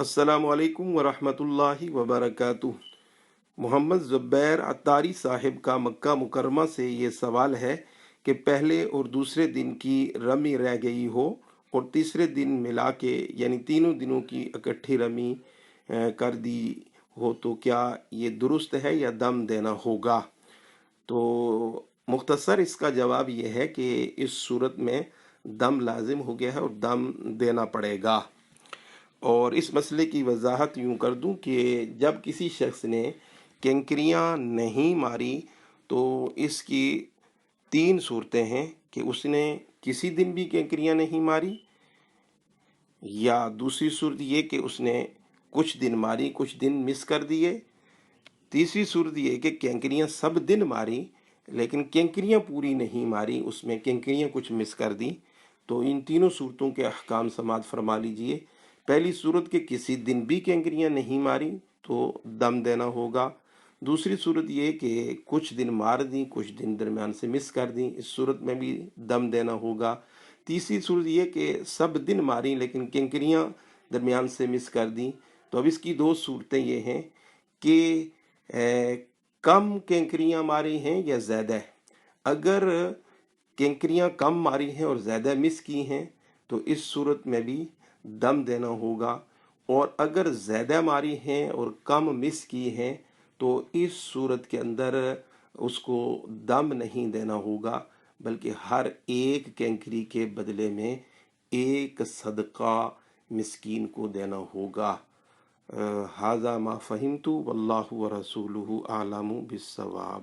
السلام علیکم ورحمۃ اللہ وبرکاتہ۔ محمد زبیر عطاری صاحب کا مکہ مکرمہ سے یہ سوال ہے کہ پہلے اور دوسرے دن کی رمی رہ گئی ہو اور تیسرے دن ملا کے یعنی تینوں دنوں کی اکٹھی رمی کر دی ہو تو کیا یہ درست ہے یا دم دینا ہوگا؟ تو مختصر اس کا جواب یہ ہے کہ اس صورت میں دم لازم ہو گیا ہے اور دم دینا پڑے گا۔ اور اس مسئلے کی وضاحت یوں کر دوں کہ جب کسی شخص نے کینکریاں نہیں ماری تو اس کی تین صورتیں ہیں کہ اس نے کسی دن بھی کینکریاں نہیں ماری، یا دوسری صورت یہ کہ اس نے کچھ دن ماری کچھ دن مس کر دیے، تیسری صورت یہ کہ کینکریاں سب دن ماری لیکن کینکریاں پوری نہیں ماری، اس میں کینکریاں کچھ مس کر دی۔ تو ان تینوں صورتوں کے احکام سماعت فرما لیجئے۔ پہلی صورت کہ کسی دن بھی کینکریاں نہیں ماری تو دم دینا ہوگا۔ دوسری صورت یہ کہ کچھ دن مار دیں کچھ دن درمیان سے مس کر دیں، اس صورت میں بھی دم دینا ہوگا۔ تیسری صورت یہ کہ سب دن ماری لیکن کینکریاں درمیان سے مس کر دیں۔ تو اب اس کی دو صورتیں یہ ہیں کہ کم کینکریاں ماری ہیں یا زیادہ۔ اگر کینکریاں کم ماری ہیں اور زیادہ مس کی ہیں تو اس صورت میں بھی دم دینا ہوگا، اور اگر زیادہ ماری ہیں اور کم مس کی ہیں تو اس صورت کے اندر اس کو دم نہیں دینا ہوگا بلکہ ہر ایک کینکری کے بدلے میں ایک صدقہ مسکین کو دینا ہوگا۔ ھذا ما فہمت واللہ ورسولہ اعلم بالصواب۔